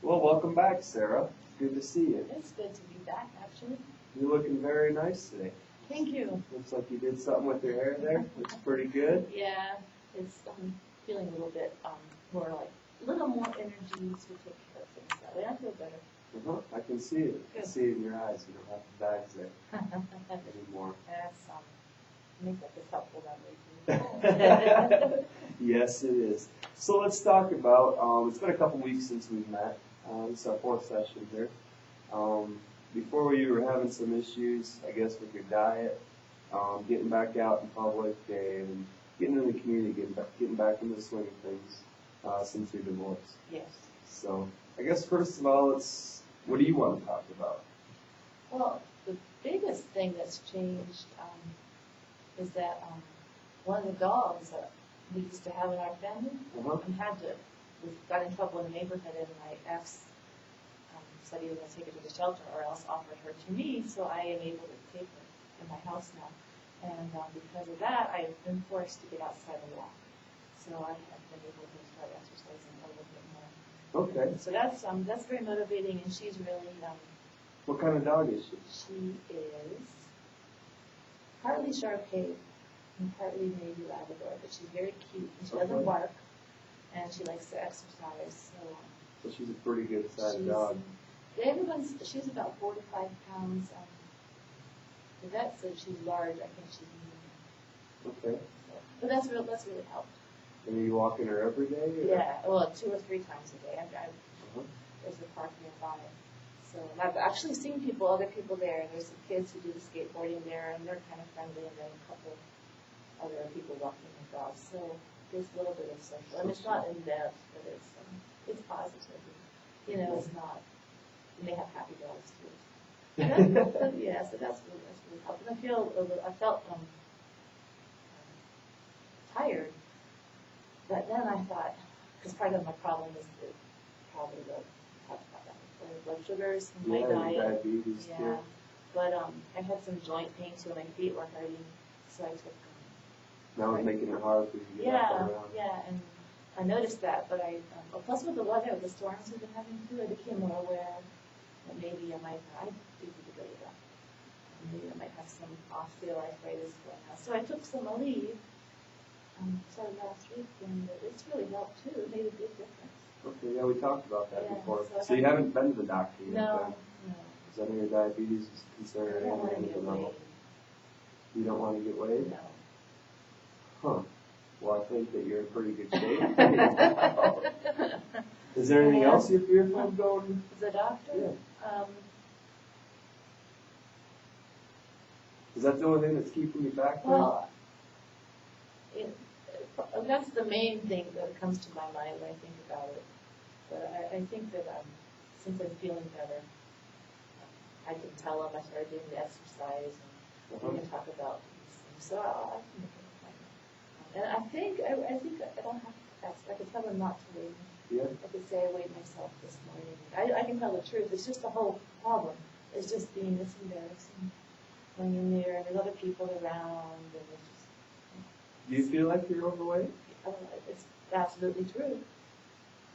Well, welcome back, Sarah. It's good to see you. It's good to be back, actually. You're looking very nice today. Thank you. Looks like you did something with your hair there. Looks pretty good. Yeah, it's feeling a little bit more like a little more energy to take care of things that way. I feel better. I can see it. I can see it in your eyes. You don't have the bags there anymore. That's makeup is helpful that way too. Yes, it is. So let's talk about. It's been a couple weeks since we've met. This is our fourth session here. Before you were having some issues, I guess, with your diet, getting back out in public, and getting in the community, getting back into the swing of things since your divorce. Yes. So I guess first of all, what do you want to talk about? Well, the biggest thing that's changed is that one of the dogs that we used to have in our family we got in trouble in the neighborhood, and my ex said he was going to take her to the shelter or else offered her to me, so I am able to take her in my house now. And because of that, I've been forced to get outside and walk. So I have been able to start exercising a little bit more. Okay. So that's very motivating, and she's really... What kind of dog is she? She is partly Shar-Pei and partly maybe Labrador, but she's very cute, and she doesn't bark, and she likes to exercise. So she's a pretty good sized dog. She's about 4 to 5 pounds. The vet said she's large. I think she's medium. Okay. But that's really helped. And are you walking her every day? Or? Yeah, well, 2 or 3 times a day. There's a park nearby. So I've actually seen other people there. There's some kids who do the skateboarding there, and they're kind of friendly, and then a couple other people walking their dogs. So there's a little bit of social. And it's not in depth, but it's positive. You know, it's not. And they have happy dogs too. Yeah, so that's really helped. And I felt tired, but then I thought, because part of my problem is probably blood sugars in my diet. Diabetes too. But I had some joint pain too. My feet were hurting, so I took. That was making it hard for you to get up and around. Yeah, and I noticed that. But plus with the weather, the storms we've been having too, I became more aware that maybe I do need to go to that. Maybe I might have some osteoarthritis going on. So I took some Aleve, started last week, and it's really helped too. It made a big difference. Okay, yeah, we talked about that before. So you haven't been to the doctor yet? No. Is any of your diabetes concerned? I don't want to get weighed. You don't want to get weighed? No. Huh. Well, I think that you're in pretty good shape. Is there anything else you're fearful of going? The doctor? Yeah. Is that the only thing that's keeping you back there? Well, that's the main thing that comes to my mind when I think about it. But I think that since I'm feeling better, I can tell them I started doing the exercise, and we can talk about these things. So I can make an appointment. And I think I don't have to ask. I could tell them not to weigh me. Yeah. I could say I weighed myself this morning. I can tell the truth. It's just the whole problem. It's just it's embarrassing when you're near and there's other people around, and it's just. Do you feel like you're overweight? It's absolutely true.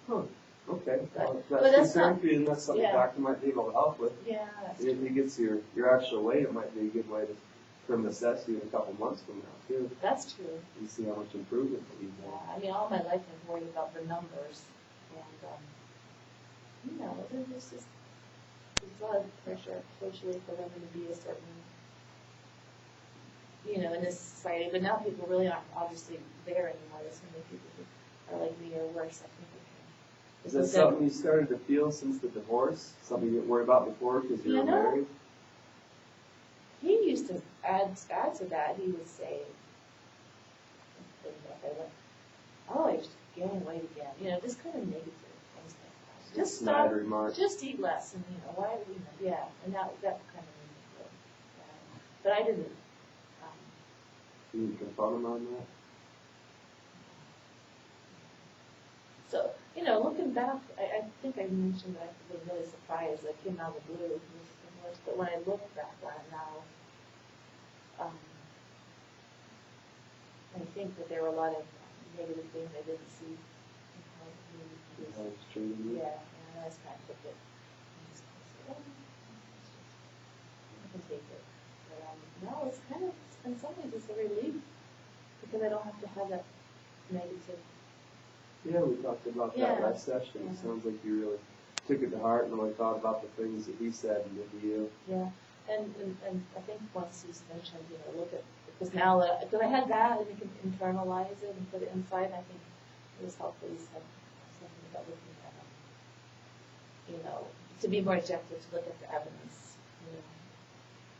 Huh. Okay. But That's that's concern not, for you, and that's something the doctor might be able to help with. Yeah. If he gets your actual weight, it might be a good way to assess you in a couple months from now, too. That's true. And see how much improvement that you've made. Yeah, I mean, all my life I've worried about the numbers, and there's a lot of pressure socially for women to be a certain, in this society. But now people really aren't obviously there anymore. There's so many people who are like me or worse. I think. Is that something you started to feel since the divorce? Something you didn't worry about before because you were married? He used to add to that. He would say, "Oh, I just gained weight again." Just kind of negative things like that. Just stop. Just eat less, and why? And that kind of made me feel bad. But I didn't. You didn't confront him on that? So, looking back, I think I mentioned that I was really surprised. I came out of the blue. But when I look back on it now, I think that there were a lot of negative things I didn't see. How it's treating you? Yeah. I just kind of took it. And just kind of said, I can take it. But no, it's kind of, in some ways, it's a relief because I don't have to have that negative. Yeah, we talked about that last session. Yeah. It sounds like you really took it to heart and really thought about the things that he said and did to you. Yeah, and I think once he's mentioned, look at, because now, because I had that, and you can internalize it and put it inside, and I think it was helpful. He said something about looking at, to be more objective, to look at the evidence,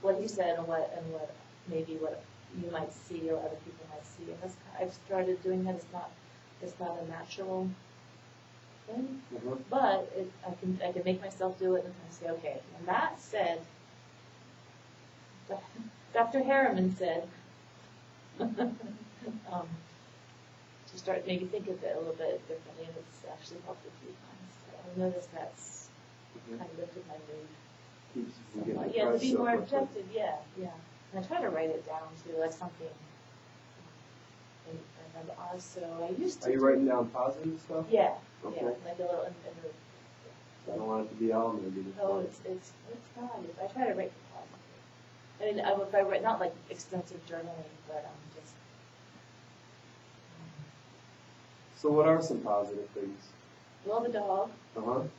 what he said and what maybe what you might see or other people might see, and that's, I've started doing that. It's not a natural thing, but I can make myself do it and kind of say, okay, and that said, Dr. Harriman said, to start maybe think of it a little bit differently, and it's actually helped a few times. So I noticed that's kind of lifted my mood. Keeps you from getting Yeah, to depressed be so more quickly. objective, yeah. And I try to write it down too, like something. And also, I used to. Are you writing down positive stuff? Yeah, Okay. yeah, like a little. I don't want it to be all negative. Oh, it's not. I try to write the positive. I mean, if I write, not like extensive journaling, but just. So what are some positive things? Well, the dog.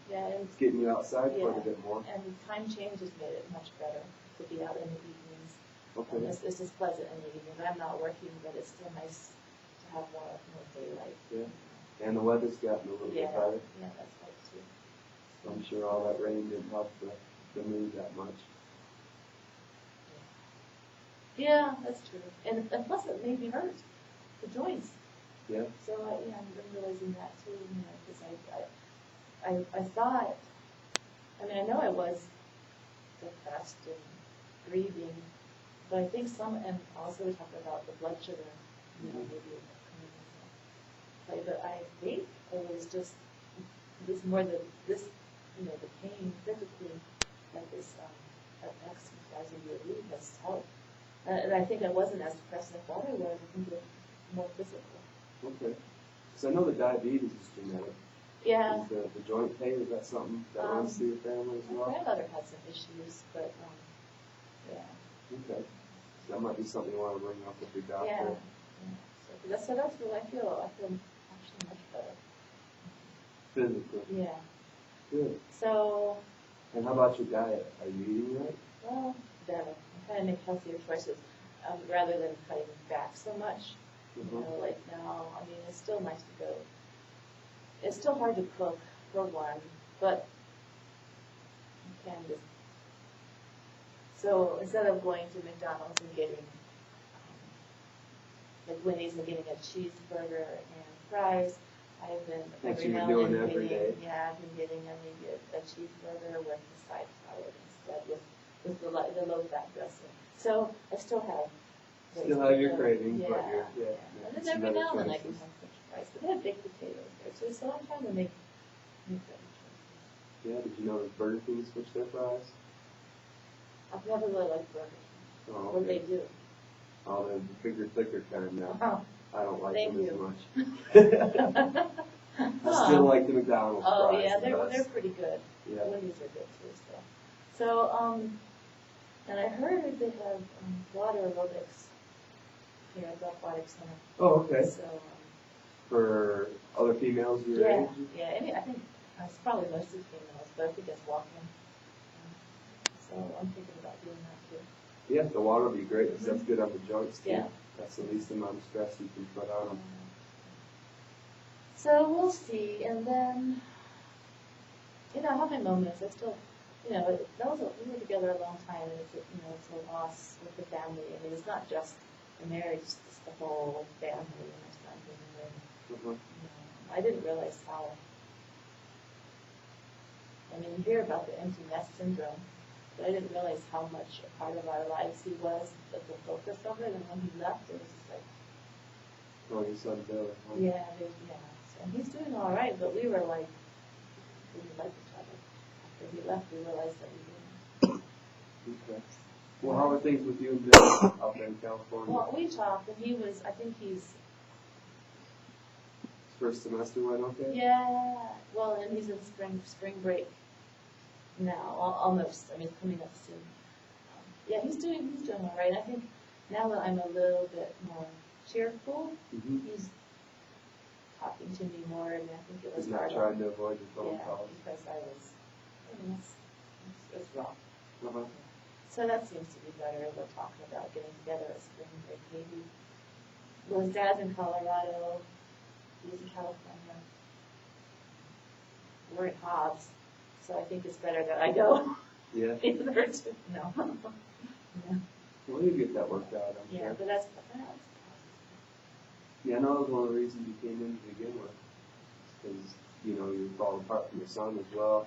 Yeah, and It's getting you outside quite a Yeah. bit more. and time change has made it much better to be out in the evenings. Okay. And this is pleasant in the evening. I'm not working, but it's still nice to have more daylight. Yeah. And the weather's gotten a little bit Yeah, better. yeah, that's right too. So I'm sure all that rain didn't help the mood that much. Yeah, that's true. And plus it made me hurt, the joints. Yeah. So I'm realizing that too, because I thought, I mean, I know I was depressed and grieving, but I think and also we talked about the blood sugar, maybe but I think it was just this more the pain physically that this exercising relief has helped. And I think I wasn't as depressed as I thought I was. I think it was more physical. Okay. So I know the diabetes is genetic. Yeah. Is the joint pain, is that something that runs through your family as My well? grandmother had some issues, but yeah. Okay. So that might be something you want to bring up with your doctor. Yeah. So that's what I feel. I feel actually much better. Physically. Yeah. Good. So. And how about your diet? Are you eating right? Well, better. I'm trying to make healthier choices rather than cutting back so much. Like now, I mean, it's still nice to go. It's still hard to cook, for one, but you can just. So instead of going to McDonald's and getting, like Winnie's and getting a cheeseburger and fries, I've been That's every what now you're and doing then every day. Yeah, I've been getting maybe a cheeseburger with a side salad instead with the low fat dressing. So I still have. Still have your cravings, but yeah. you're And then every now and then I can have French fries, but they have baked potatoes there too. So I'm trying to make better choices. Yeah, did you know that Burger King switched their fries? I've never really liked Burger King. Oh, What do they okay. do? Oh, they're the bigger, thicker kind now. Oh, I don't like Thank them you. as much. I still like the McDonald's Oh fries. yeah, the best. they're pretty good. Yeah. Wendy's are good too. So and I heard they have water aerobics here at the Aquatic Center. Oh, okay. So For other females your yeah, age? yeah. I mean, I think it's probably mostly females, but I think it's walking. So I'm thinking about doing that too. Yeah, the water will be great because that's good on the joints too. Yeah. That's the least amount of stress you can put on them. So we'll see, and then, I have my moments. I still, we were together a long time, and it's a loss with the family. I mean, it's not just the marriage, it's the whole family and my son being away. I didn't realize how, you hear about the empty nest syndrome, but I didn't realize how much a part of our lives he was, the focus of it, and when he left, it was just like, Oh, your son Billy. Huh? yeah. And he's doing all right, but we were like, we didn't like each other. After he left, we realized that we didn't. Okay. Well, how are things with you and Bill out there in California? Well, we talked, and I think he's First semester went okay? Yeah, well, and he's in spring break now, almost, I mean, coming up soon. Yeah, he's doing all right. I think now that I'm a little bit more cheerful, he's talking to me more, and I think it was he's not hard. Trying to avoid the phone calls. Because I mean, it's wrong. Uh-huh. So that seems to be better. We're talking about getting together at spring break, maybe. Well, his dad's in Colorado. He's in California. We're in Hobbs, so I think it's better that I go. Yeah. Either two. No. Yeah. Well, you get that worked out, I'm Yeah, sure. but that's Yeah, I know that was one of the reasons you came in to begin with. Because, you know, you fall apart from your son as well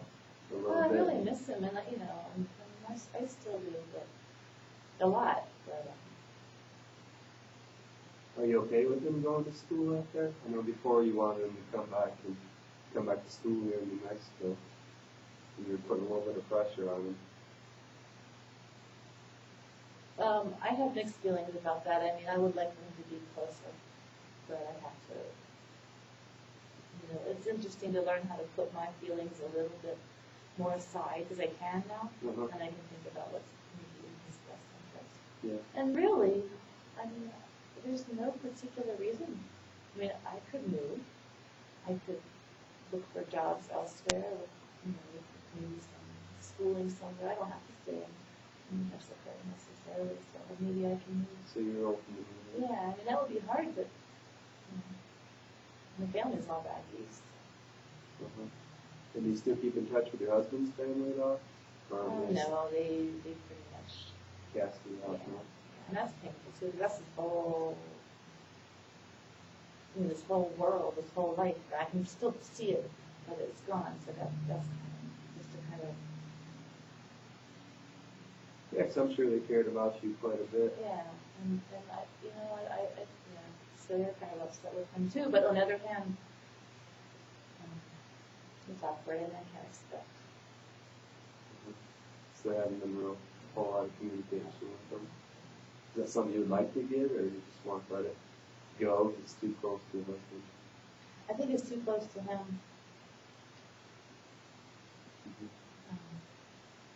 a little I bit. really miss him, and you know, I still do, but a lot. But, Are you okay with him going to school out there? I know before you wanted him to come back to school here in New Mexico. And you're putting a little bit of pressure on him. I have mixed feelings about that. I mean, I would like them to be closer, but I have to. You know, it's interesting to learn how to put my feelings a little bit more aside because I can now, and I can think about what's maybe in his best interest. Yeah. And really, I mean, there's no particular reason. I mean, I could move. I could look for jobs elsewhere, or, you know, maybe some schooling somewhere. I don't have to stay in New Mexico necessarily, so maybe I can move. So you're open to moving? Yeah, I mean, that would be hard, but my family's all back east. And do you still keep in touch with your husband's family at all? Oh, no, they pretty much cast you out now? And that's painful too, because that's his whole, you know, this whole world, this whole life. I can still see it, but it's gone. So that's just a kind of. Yeah, because I'm sure they cared about you quite a bit. Yeah, and I, you know, so they're kind of upset with him too. But on the other hand, it's awkward, and I can't expect. So there hasn't been a whole lot of communication with them. Is that something you would like to get, or you just want to let it go if it's too close to your husband? I think it's too close to him.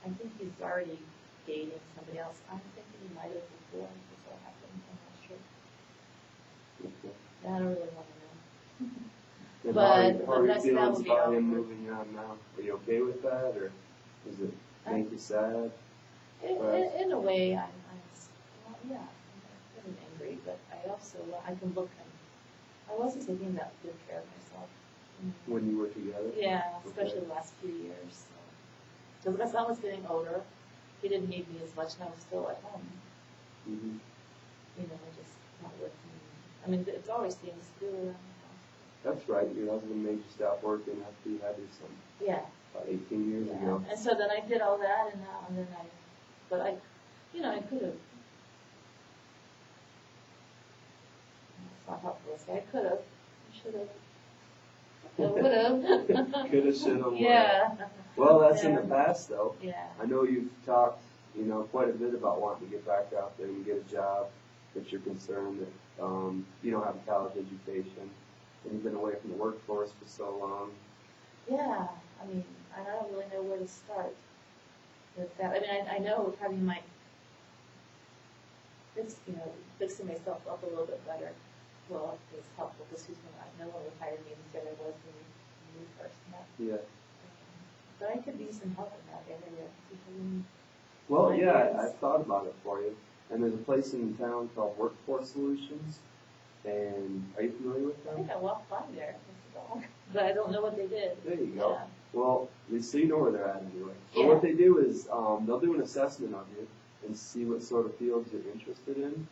I think he's already dating somebody else. I'm thinking he might have before this all happened. I'm not sure. Okay. I don't really want to know. And But how are your that's- that feelings would be about him awkward. moving on now? Are you okay with that, or does it make you sad? In a way, I'm well, yeah, I'm kind of angry, but I also, I can look and I wasn't taking that good care of myself. When you were together? Yeah, especially the last few years. Because my son was getting older, he didn't need me as much, and I was still at home. Mm-hmm. You know, just not working. I mean, it's always things to do around the house. That's right. Your husband made you stop working after you had your son. Yeah. About 18 years ago. And so then I did all that, and then but I, you know, I could have. It's not helpful to say I could have. I should have. I would have. Could have, should have. Yeah. Well, that's in the past, though. Yeah. I know you've talked, you know, quite a bit about wanting to get back out there and get a job, but you're concerned that you don't have a college education, and you've been away from the workforce for so long. Yeah. I mean, I don't really know where to start with that. I mean, I know having my, it's, you know, fixing myself up a little bit better. Well, it's helpful because no one would hire me instead I was when we first met. Yeah. But I could use some help in that area. Well, yeah, I've thought about it for you. And there's a place in town called Workforce Solutions. And are you familiar with I them? think I walked by there, but I don't know what they did. There you go. Yeah. Well, at least so you know where they're at anyway. So Yeah. what they do is they'll do an assessment of you and see what sort of fields you're interested in.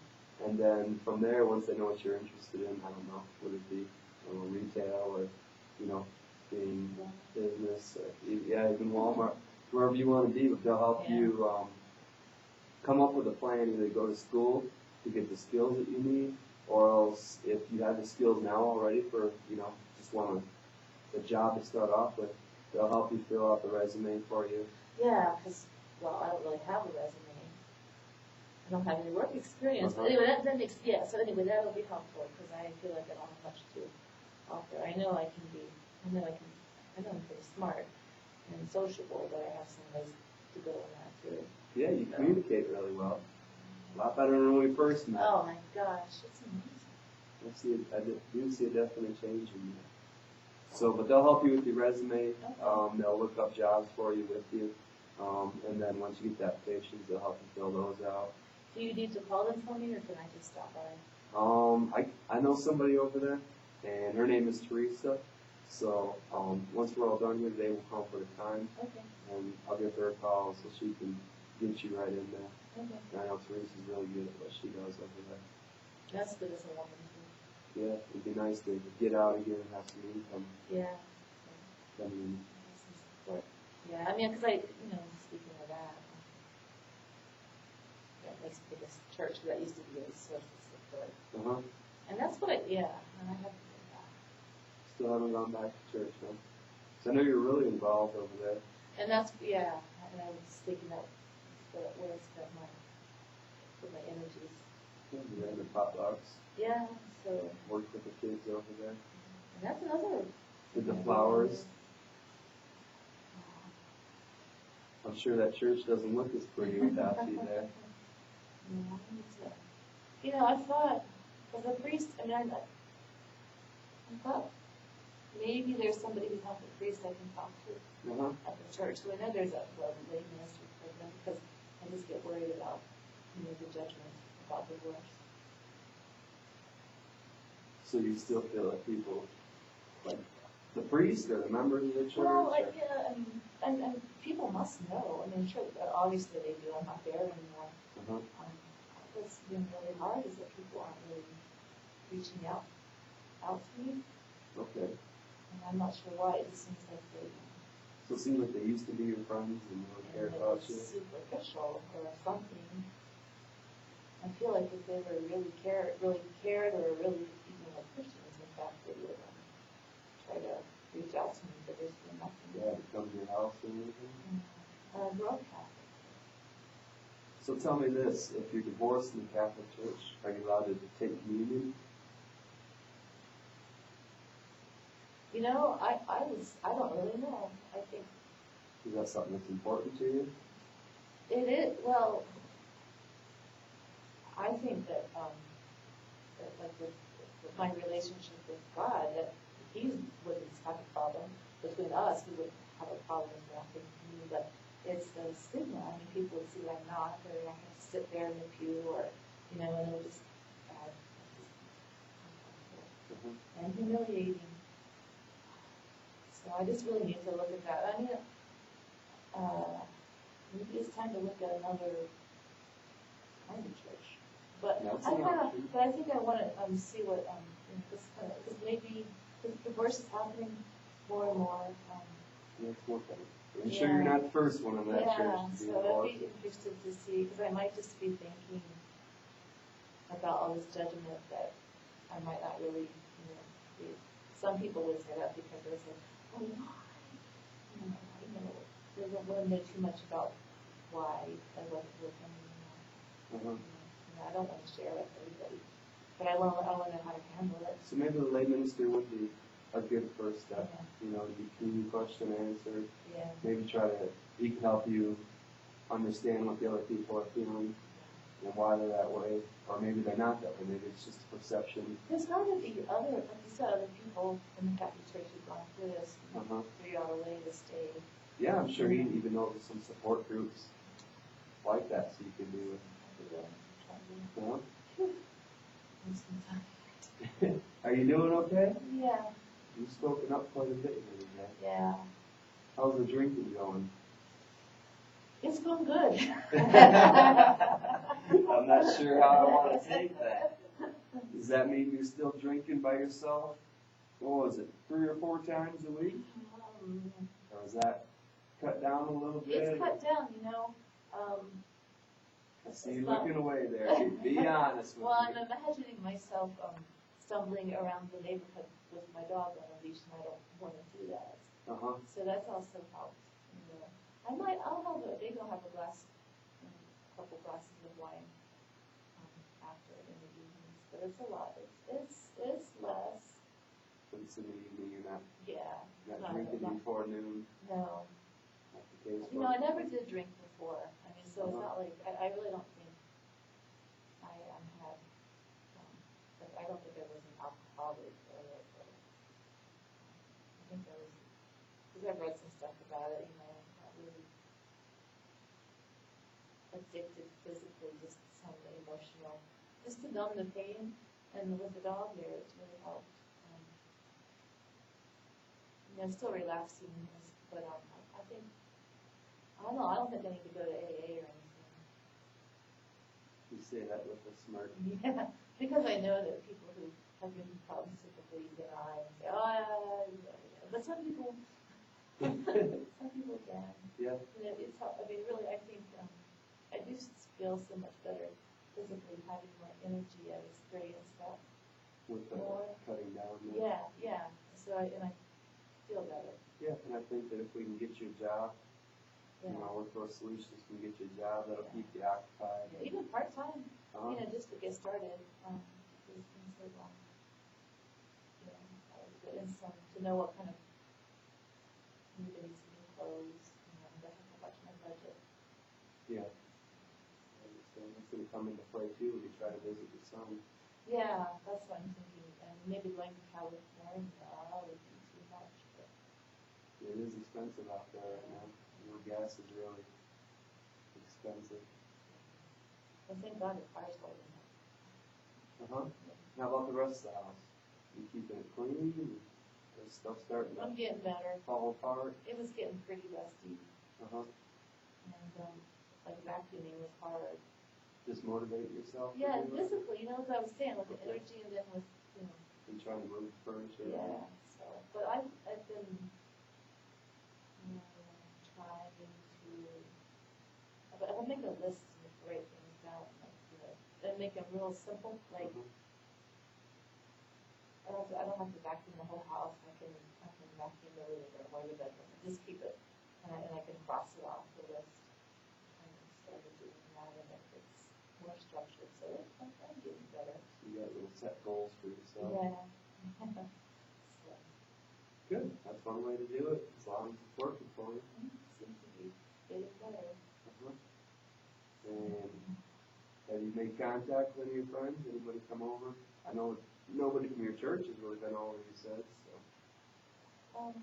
And then from there, once they know what you're interested in, I don't know, would it be retail or, you know, being business, or, yeah, even Walmart, wherever you want to be, but they'll help you come up with a plan, either go to school to get the skills that you need, or else if you have the skills now already for, you know, just want a job to start off with, they'll help you fill out the resume for you. Yeah, because, well, I don't really have a resume. I don't have any work experience. Uh-huh. But anyway, that makes, so anyway, that'll be helpful because I feel like I don't have much to out there. I know I'm pretty smart and sociable, but I have some ways to go in that too. Yeah, you communicate really well. A lot better than when we first met. Oh my gosh, it's amazing. I do see a definite change in you. So, but they'll help you with your resume. Okay. They'll look up jobs for you with you. And then once you get the applications, they'll help you fill those out. Do you need to call them for me, or can I just stop by? I know somebody over there, and her name is Teresa. So, once we're all done here today, we'll come for the time, Okay. and I'll give her a call so she can get you right in there. Okay. And I know Teresa's really good at what she does over there. That's good as a woman too. Yeah, it'd be nice to get out again and have some income Yeah. coming in. Some support. Yeah, I mean, because speaking of that, that makes the biggest church that used to be a source of support. Uh-huh. And that's and I have to do that. Still haven't gone back to church, huh? So I know you're really involved over there. And that's, and I was thinking that where I spent put my energies. You're in the potlucks. Yeah, so. Work with the kids over there. And that's another. With the flowers. I'm sure that church doesn't look as pretty without you there. I thought, as a priest, I thought maybe there's somebody who's not the priest I can talk to at the church. So I know there's a lay ministry program, because I just get worried about, the judgment about divorce. So you still feel like people, like the priest or the members of the church? Well, and people must know. I mean, sure, obviously they do. I'm not there anymore. What's been really hard is that people aren't really reaching out to me. Okay. And I'm not sure why. It seems like they. So it seems like they used to be your friends and really cared about you. Superficial or something. I feel like if they were really cared, or really even like Christians, in fact, they would try to reach out to me, but there's been nothing. Yeah, to come to your house or anything. Broadcast. So tell me this: if you're divorced in the Catholic Church, are you allowed to take communion? I don't really know. I think. Is that something that's important to you? It is, well, I think that like with my relationship with God, that He wouldn't have a problem between us. He wouldn't have a problem with not taking communion, but it's the stigma. I mean, people would see that I'm not, or I have to sit there in the pew, or and it would just and humiliating. So I just really need to look at that. I mean, maybe it's time to look at another kind of church. But I think I want to see what because maybe divorce is happening more and more. It's more common. I'm sure you're not the first one in that church to be so divorced. I'd be interested to see, because I might just be thinking about all this judgment that I might not really, be. Some people would say that because they say, oh, why? They don't want to know too much about why I wasn't with them. I don't want to share it with everybody, but I want to know how to handle it. So maybe the lay minister would be a good first step. To get community question answered. Yeah. Maybe he can help you understand what the other people are feeling and why they're that way, or maybe they're not that way. Maybe it's just a perception. There's got to be like you said, other people in the Catholic Church who've gone through this. Figure out a way to stay. Yeah, I'm sure he'd even know some support groups like that, so you could do it. Are you doing okay? Yeah. You've spoken up quite a bit here today. Yeah. How's the drinking going? It's going good. I'm not sure how I want to take that. Does that mean you're still drinking by yourself? What was it, 3 or 4 times a week? Or is that cut down a little bit? It's cut down, I see you looking away there. Be honest with me. Well, I'm imagining myself stumbling around the neighborhood with my dog on a leash, and I don't want to do that. So that's also helped. Maybe I'll have a couple glasses of wine after in the evenings, but it's a lot. It's less. breakfast in the evening, you're not No, drinking before noon. No. Not the case. You know, I never did drink before. I mean, so it's not like, I really don't think I had, like, I don't think I was an alcoholic or I think I was, because I've read some stuff about it, you know, not really addicted physically, just some emotional, just to numb the pain. And with the dog there, it's really helped. You know, still relapsing, but I think, I don't know, I don't think I need to go to AA or anything. You say that with a smirk. Yeah, because I know that people who have drinking problems typically get high and say, oh, but some people, some people can. Yeah. You know, it's, I mean, really, I think I do feel so much better physically, having more energy. I've experienced that. With the cutting down. Yeah. So I feel better. Yeah, and I think that if we can get you a job, you know, with those solutions, can get you a job that'll keep you occupied. Yeah, even part-time, you know, just to get started, because it's been so long. You know, that was good. And some, to know what kind of new days, new clothes, you know, that how much my budget. Yeah. So it's going to come into play too when you try to visit your son. Yeah, that's what I'm thinking. And maybe going to California would be too much. But it is expensive out there right now. You know, gas is really expensive. I thank God the fire's holding up. How about the rest of the house? You keeping it clean? Is stuff starting to I'm getting better. fall apart? It was getting pretty dusty. And like vacuuming was hard. Just motivate yourself? Yeah, and physically, you know, as I was saying, with the energy and then with, you know. And trying to move furniture? Yeah, so, but I've been, you know, trying to, I'll make a list of write things down, like, you know, and make them real simple, like, I don't have to vacuum the whole house, I can vacuum the living room or the bedroom, and just keep it, and I can cross it off the list. I started doing that, and it's more structured, so I'm getting better. You got little set goals for yourself. Yeah. So, good. That's one way to do it, as long as it's working for you. Seems to be getting better. And have you made contact with any of your friends? Anybody come over? I know nobody from your church has really been over, you said, so.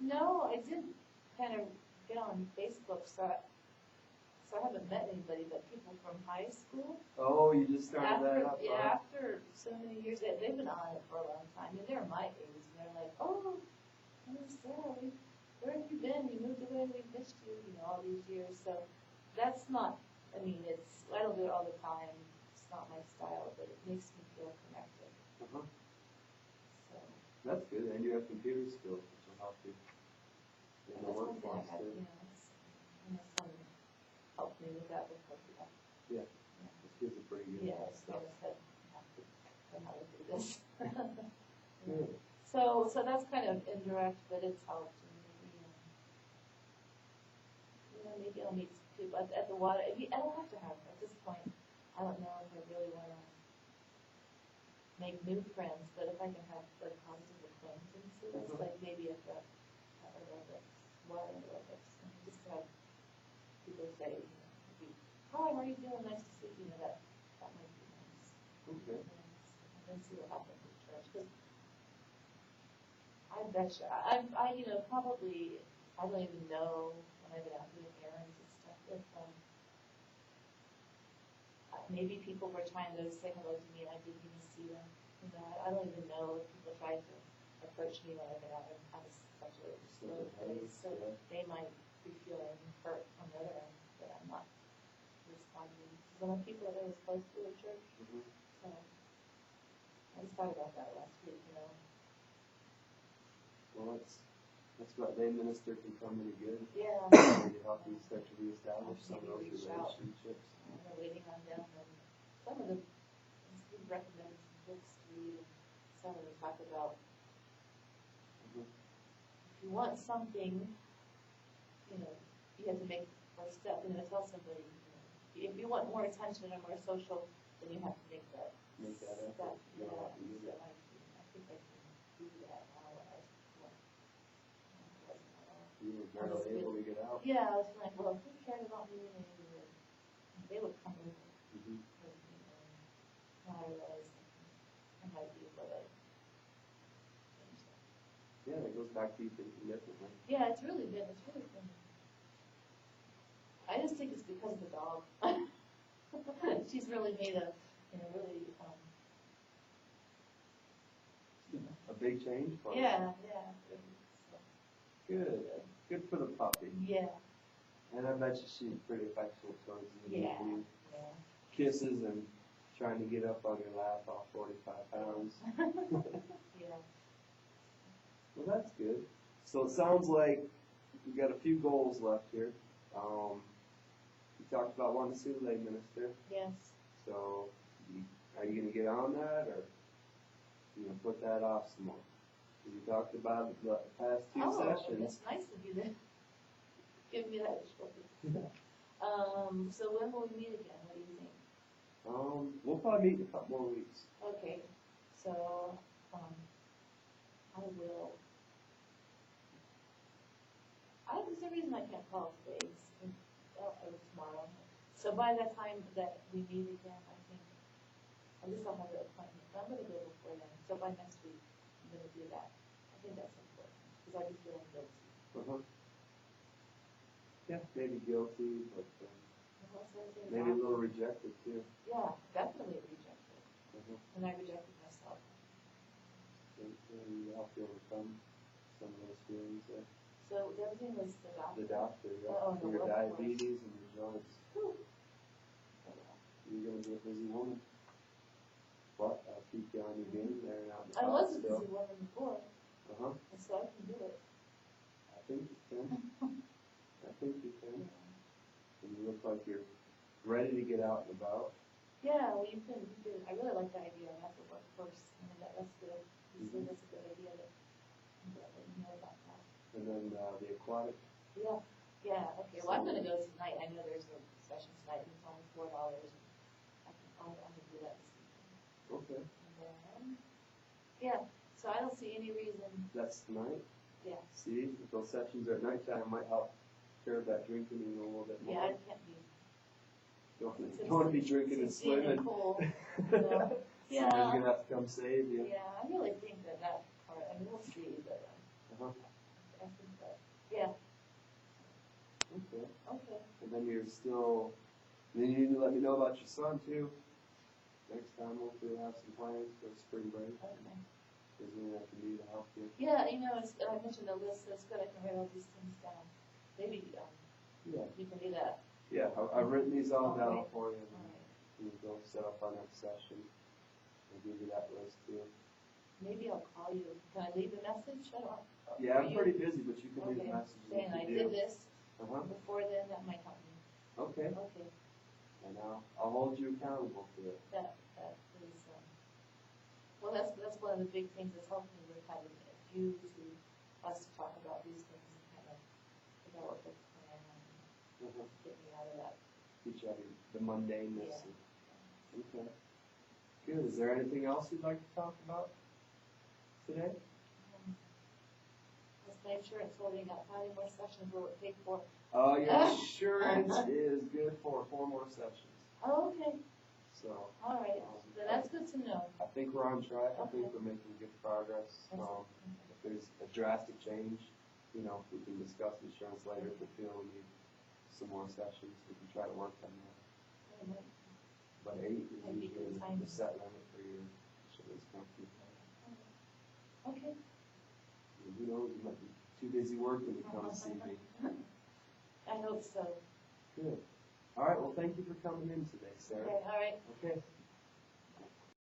No, I did kind of get on Facebook, so I haven't met anybody but people from high school. Oh, you just started that up? Yeah, after so many years, they've been on it for a long time, and they're my age, and they're like, oh, Sarah, where have you been? You moved away, we missed you, you know, all these years, so that's not, I mean, I don't do it all the time, it's not my style, but it makes me feel connected. So. That's good, and you have computer skills, which will help you in the workforce too. You know, my son helped me with that before he left. Yeah, this gives a pretty good stuff. Said, I have to learn how to do this. Good. So that's kind of indirect, but it's helped. Maybe I'll meet some people at the water. I don't have to have, at this point, I don't know if I really want to make new friends, but if I can have like positive acquaintances, like maybe at the aerobics, water aerobics, and just have people say, hi, how are you doing? Nice to see you. You know, that might be nice. Okay. And then see what happens in church. Because I bet you, I you know, probably, I don't even know when I've been out doing errands and stuff, if maybe people were trying to say hello to me and I didn't even see them. You know, I don't even know if people tried to approach me when I've been out of such a slow place. So they might be feeling hurt on the other end that I'm not responding. Because I'm people that I was close to at church. So I just thought about that last week, you know. Well, that's what lay minister can come really good. Yeah. To help you start to reestablish some of those relationships. We're waiting on them, and some of them we recommend some books to read, and some of them talk about if you want something, you know, you have to make the first step. You know, tell somebody, you know, if you want more attention or more social, then you have to make that effort. step. Yeah, so I think I barely able to get out. Yeah, I was like, well, if they cared about me, they would come over. Mm-hmm. Now I realize I might be able to change that. Yeah, it goes back to you thinking differently. Yeah, it's really good. It's really good. I just think it's because of the dog. She's really made a, really, A big change for you. yeah. So, Good. Good for the puppy. yeah, And I bet you she's pretty affectionate towards you. yeah. Kisses and trying to get up on your lap, all 45 pounds. Yeah. Well, that's good. So it sounds like you've got a few goals left here. You talked about wanting to see the lay minister. Yes. So are you going to get on that, or you going to put that off some more? You talked about the past two sessions. That's nice of you to give me that short. So when will we meet again? What do you think? We'll probably meet in a couple more weeks. Okay, so I will. There's no reason I can't call today or tomorrow. So by that time that we meet again, I think at least I'll have an appointment. I'm going to go before then. So by next week, I'm going to do that. I think that's important because I'll be feeling guilty. Yeah, maybe guilty, but maybe a little rejected too. Yeah, definitely rejected. And I rejected myself. You have to overcome some of those feelings there. So the other thing was the doctor. The doctor, yeah. Oh, For your diabetes and your joints. You're going to be a busy woman. But I'll keep you on your game there and out in the I was a still. busy woman before, Uh-huh. and so I can do it. I think you can. I think you can. And you look like you're ready to get out and about. Yeah, well, you can. I really like the idea of after work first. I mean, that's good. You say that's a good idea to let you know about that. And then the aquatic. Yeah. Okay. Well, I'm going to go tonight. I know there's a session tonight. It's only $4. I'm going to do that this evening. Okay. And then, yeah. So I don't see any reason. That's tonight. Yeah. See, if those sessions are at nighttime, might help curb that drinking a little bit more. Yeah, I can't be. Don't want to be drinking and swimming. Cold. Yeah. Someone's going to have to come save you. Yeah, I really think that part, I mean, we'll see, but I think that, yeah. Okay. Okay. And then then you need to let me know about your son too. Next time we'll have some plans for spring break. Okay. Is there anything I can do to help you? Yeah, I mentioned a list. That's good. I can write all these things down. Maybe Yeah. you can do that. Yeah, I've written these all down for you. All right. You go set up our next session. I'll give you that list too. Maybe I'll call you. Can I leave a message? Yeah, I'm pretty busy, but you can leave a message. Saying I did this before then, that might help me. Okay. Okay. And I'll hold you accountable to it. That is, well, that's one of the big things that's helped me with having you to us to talk about these things and kind of develop a plan and get me out of that. Get you out of the mundaneness. Yeah. Okay. Good. Is there anything else you'd like to talk about today? Let's make sure it's holding up. How many more sessions will it take for? Your insurance is good for 4 more sessions. Oh, okay. So. All right. Then that's good to know. I think we're on track. I Okay. think we're making good progress. If there's a drastic change, we can discuss insurance later. If we feel we need some more sessions, we can try to work on that. But 8 is usually the set limit for your insurance company. Okay. Who knows, you might be too busy working to come and see me. I hope so. Good. All right, well, thank you for coming in today, Sarah. Okay, all right. Okay,